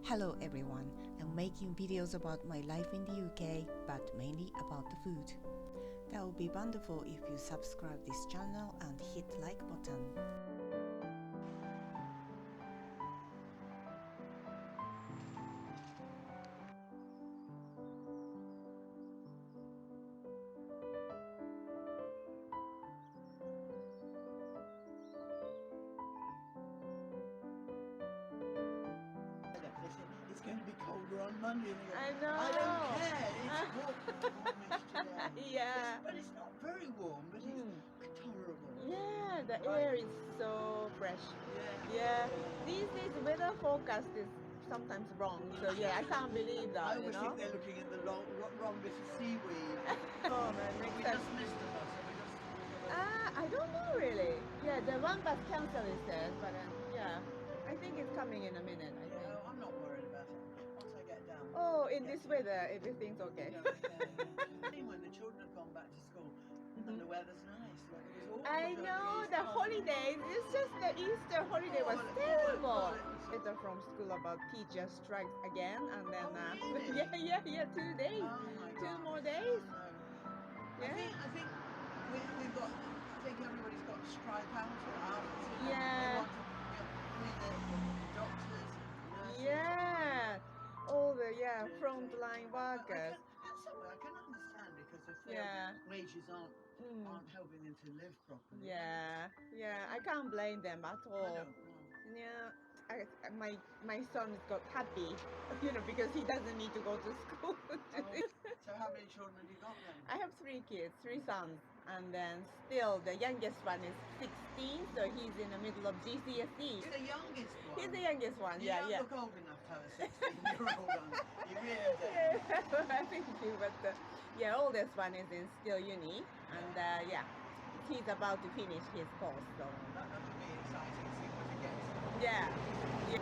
Hello everyone, I'm making videos about my life in the UK, but mainly about the food. That would be wonderful if you subscribe this channel and hit like button. It's going to be colder on Monday. I know. I don't care. It's warmish today. Yeah. But it's not very warm, but it's tolerable. Yeah, the Right. air is so fresh. Yeah. Yeah. These days weather forecast is sometimes wrong. So yeah, I can't believe that. I always think they're looking at the wrong bit of seaweed. Oh man, We next just time. missed the bus. I don't know really. Yeah, the one bus cancelled it says, but yeah, I think it's coming in a minute. I think. Yeah, I'm not worried about it. Once I get down. Oh, in this weather, everything's okay. When the children have gone back to school and the weather's nice. Like it was awful I during know Easter the holidays. It's just the Easter holiday was terrible. Letter from school about teacher strikes again, and then Oh, really? yeah, 2 days, Oh my 2 God. more days. No. Yeah. I think we've got. I think everybody's got to strike out after. Yeah. The doctors, nurses. Yeah. All the frontline workers. That's something I can understand because if their Yeah. wages aren't helping them to live properly. Yeah. I can't blame them at all. I don't know. Yeah, my son's got happy, because he doesn't need to go to school. So how many children have you got then? I have 3 kids, 3 sons, and then still the youngest one is 16, so he's in the middle of GCSE. He's the youngest one. He's the youngest one. You don't look old enough to have a 16-year-old one. You really don't. Thank you, but the oldest one is in still uni, and he's about to finish his course. So that would be exciting to see what he gets. yeah. You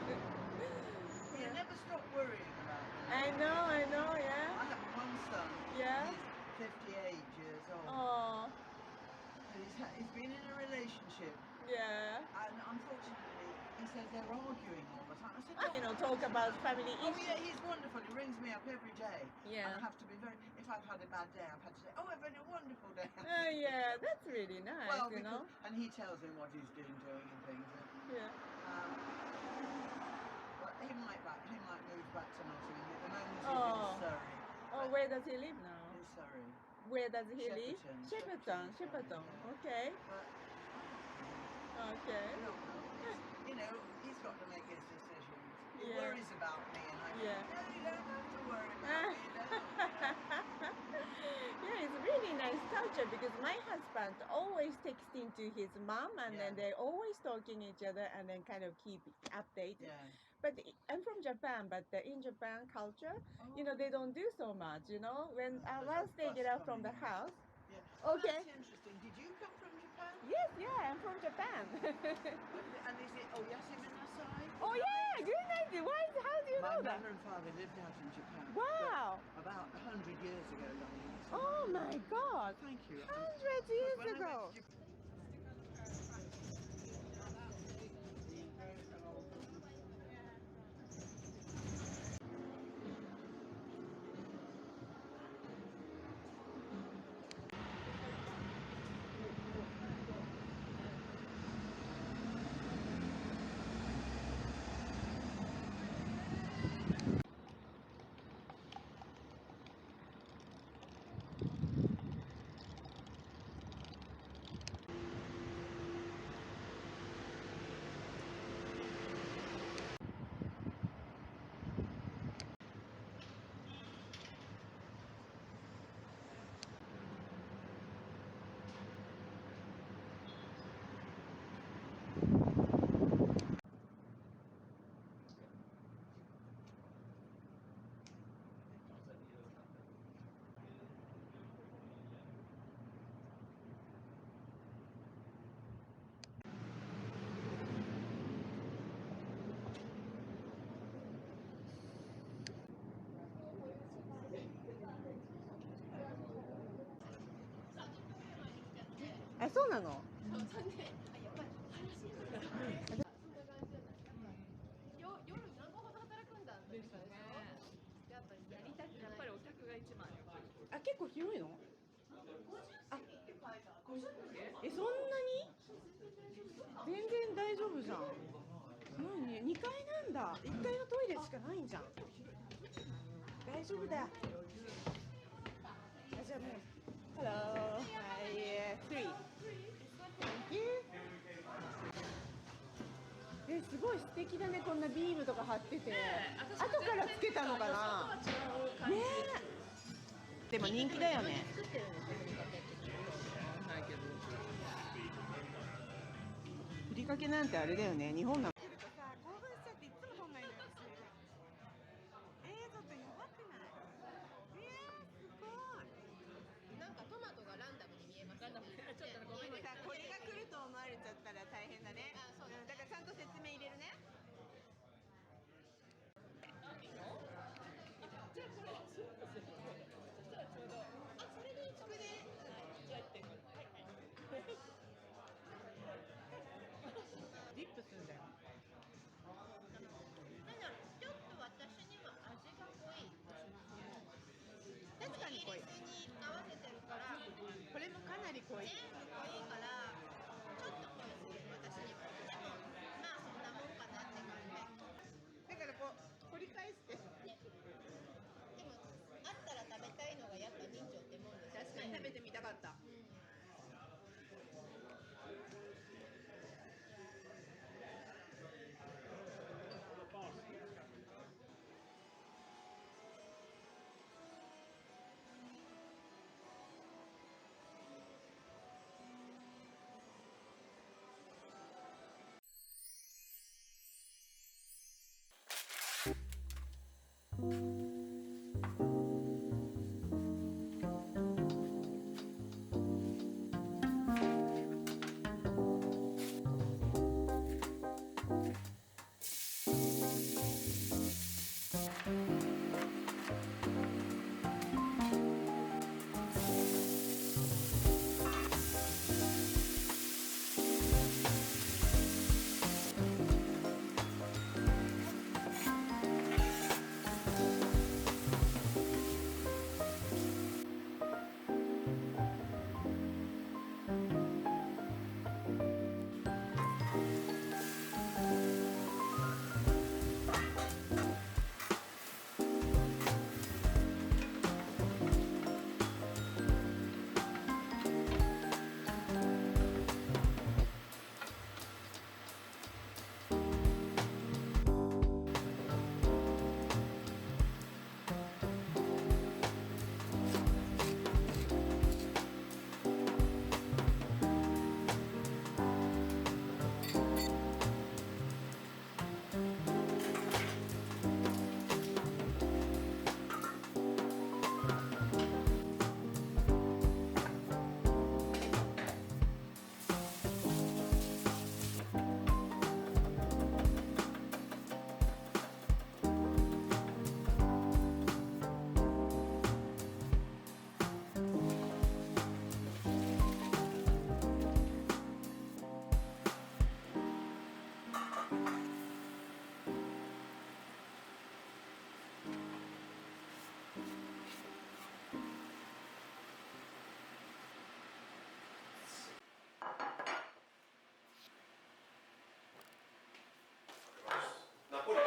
never stop worrying about him. I know, yeah. I have one son. Yeah. He's 58 years old. Oh. And he's been in a relationship. Yeah. And unfortunately, he says they're arguing all the time. I said, talk about family issues. Oh yeah, he's wonderful. He rings me up every day. Yeah. And I have to be if I've had a bad day, I've had to say, oh, I've had a wonderful day. Yeah, that's really nice, well, and he tells him what he's doing and things. Yeah. But he might move back to Nottingham. At the moment he's in Surrey. Oh, where does he live now? In Surrey. Where does he live? Shepperton. Okay. But, okay. He's got to make his decisions. He Yeah. worries about me, and I Yeah. no, you don't have to worry about me. Yeah, it's really nice culture because my husband always texting to his mom, and then they're always talking each other, and then kind of keep updated. Yeah. But I'm from Japan, but in Japan culture, they don't do so much. When once they get out from the house. Yeah. Oh, Okay. That's interesting. Did you come from Japan? Yes, I'm from Japan. And is it Oyasumi Nasai? Oh yeah, good idea. How do you My know that? mother and father lived out in Japan. Wow. About 100 years ago, darling. Oh my God. Thank you. 100 years ago. Ah, そうなの？夜何個ほど働くんだって。ですよね。やっぱりやりたくない。やっぱりお客が一番。あ、結構広いの？あ、え、そんなに？全然大丈夫じゃん。何？2階なんだ。1階はトイレしかないんじゃん。大丈夫だ。あ、じゃあもう。Hello. Hi. 3. Thank you. すごい素敵だね。こんなビームとか貼ってて。後からつけたのかな。ねえ。でも人気だよね。作ってるんですよ、ふりかけって。ふりかけなんてあれだよね。日本なんて。興奮しちゃっていつも撮んないのよ。ちょっとやばくない？すごい。なんかトマトがランダムに見えますよね。ちょっとごめんなさい。これが来ると思われちゃったら大変だね。あ、そうだね。だからちゃんと説明入れるね。じゃあこれそうですよ。そしたらちょうど。あ、それでつくね。じゃあってはいはい。ディップするんだよ。なんだろう、ちょっと私には味が濃い。確かに濃い。イギリスに合わせてるから、これもかなり濃い。全部濃いから、ちょっと濃いです、私には。でも、まあそんなもんかなって感じ。だからこう掘り返して。でも、あったら食べたいのがやっぱ人情ってもんですよね。確かに食べてみたかった。ナポリ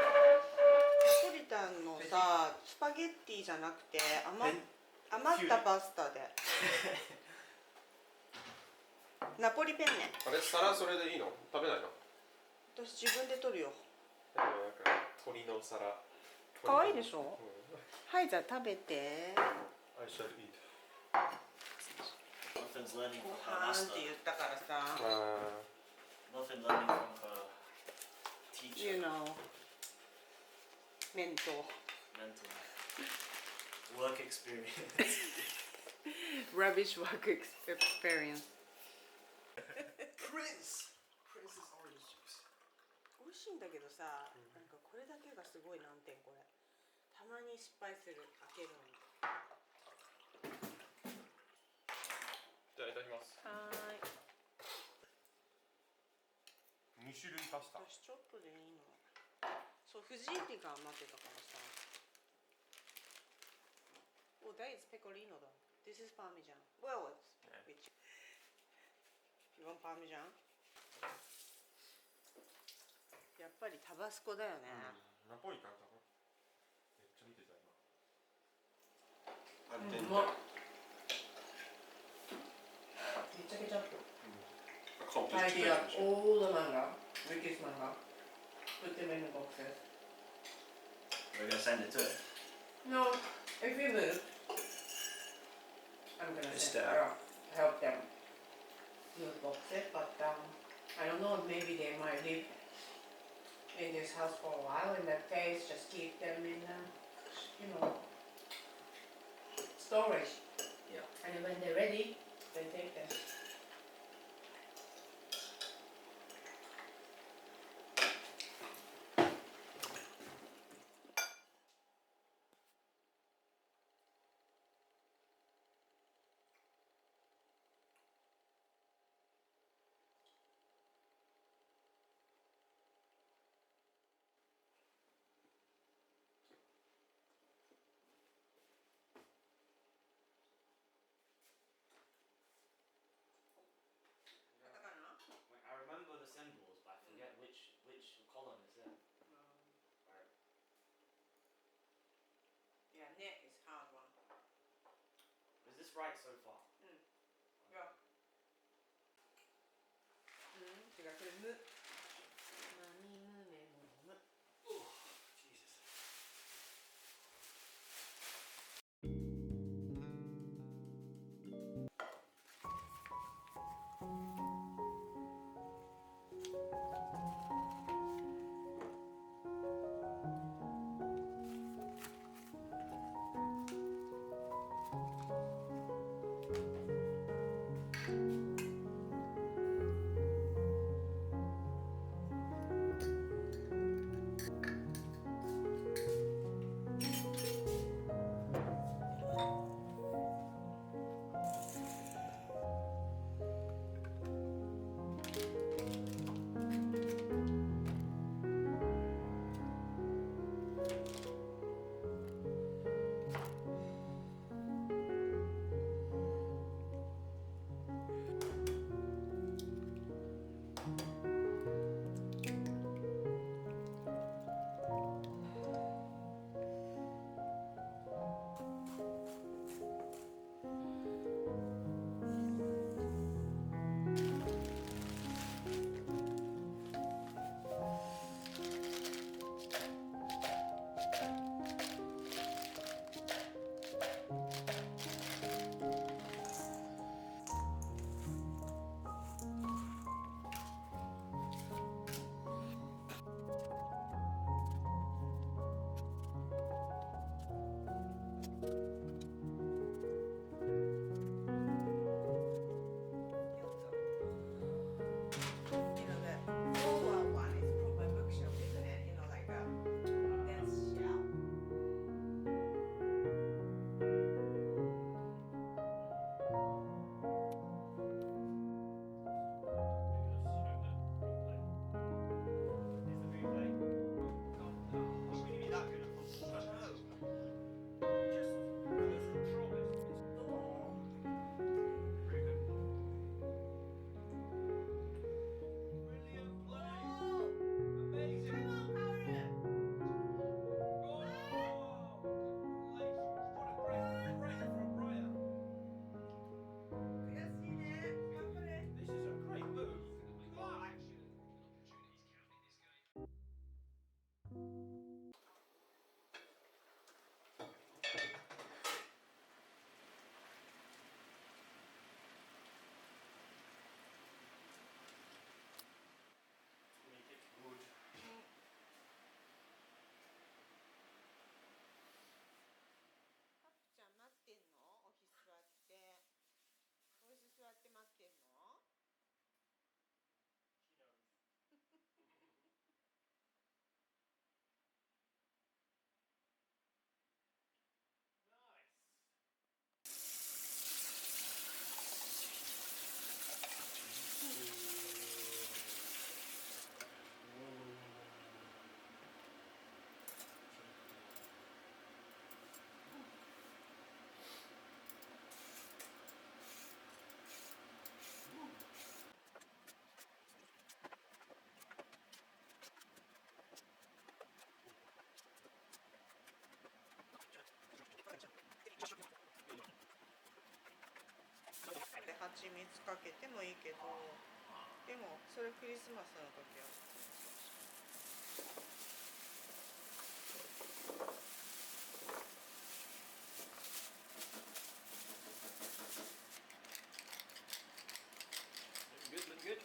タンのさ、スパゲッティじゃなくて余ったパスタでナポリペンネ。あれ、皿それでいいの？食べないの？私自分で取るよ。なんか鶏の皿。可愛いでしょ？うん、はい、じゃあ食べて。I shall eat. Nothin's learning ご from her 飯っ master. て言ったからさ。Nothing learning from her teacher. You know, メント。 Mental. Work experience. Rubbish work experience. Prince! Prince's orange juice. 美味しいんだけどさ、なんかこれだけがすごい難点これ。たまに失敗する開けるのに。じゃあいただきます。はーい。2種類パスタ。私ちょっとでいいの。そう、藤井ティが余ってたからさ。Oh, that is pecorino though. This is parmesan. Well, it's Yeah. which you want parmesan? やっぱりタバスコだよね。ナポリタンかな。めっちゃ見てた今。うアルデンテ。まっ。めちゃくちゃ tidy up all the manga, British manga, put them in the boxes. We're gonna send it to it. No, if we move, I'm gonna It's send there. help them move boxes, but I don't know, maybe they might live in this house for a while. In that case, just keep them in, storage. Yeah. And when they're ready, they take them. I remember the symbols, but I forget which column is it. Right. Yeah, net is hard one. Is this right so far? Yeah. 違う、これ無。何無ねの無。 Jesus. 蜂蜜かけてもいいけど、でもそれクリスマスの時は。Good, look good.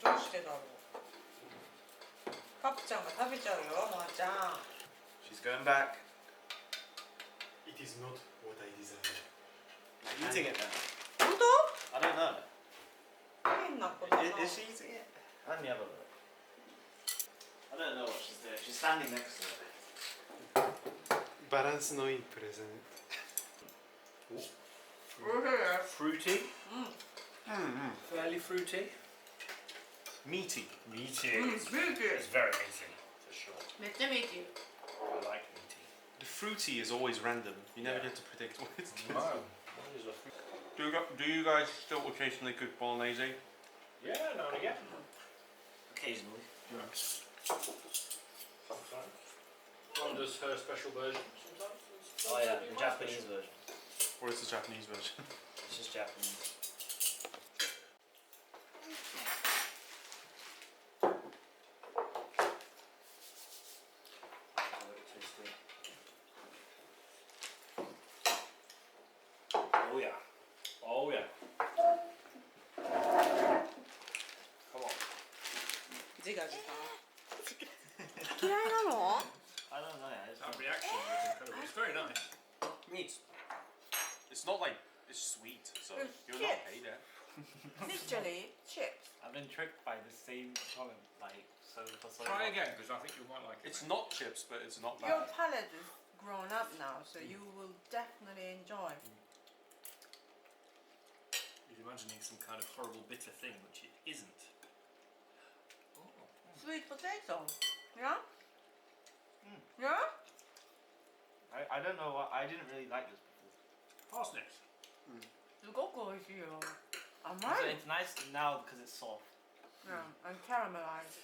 どうしてだろう。カプちゃんが食べちゃうよ、まーちゃん。 She's going back. It is not what I desired. Eating it now. 本 I don't know. 当？変な子だな。 Is she eating it? Let me have a look. I don't know what she's doing. She's standing next to it. バランスのいいプレゼント。おいしいです。 Fruity. うん。 Fairly fruity. Meaty. Meaty. うん、ビーキー。 It's very meaty, for sure. めっちゃミーキー。 I like meaty. The fruity is always random. You never get to predict what it's No. What is a fruit? Do you guys still occasionally cook bolognese? Yeah, now and again. Occasionally. Sometimes. One does her special version sometimes. Oh yeah, the Japanese version. Or is the Japanese version? It's just Japanese. Oh yeah. Oh yeah. Come on. 自画自賛。嫌いなの？ I don't know. It's That reaction was incredible. It's very nice. It's not like it's sweet, so It's you're not chips. paid it. Literally chips. I've been tricked by the same comment like for so Try long. again because I think you might like it. It's not chips, but it's not Your bad. palate is grown up now, so you will definitely enjoy. You're imagining some kind of horrible bitter thing, which it isn't. Sweet potato. Yeah? Yeah? I don't know what I didn't really like this before. Parsnips. すごく美味しいよ。甘 So い。 it's nice now because it's soft. Yeah, and caramelized.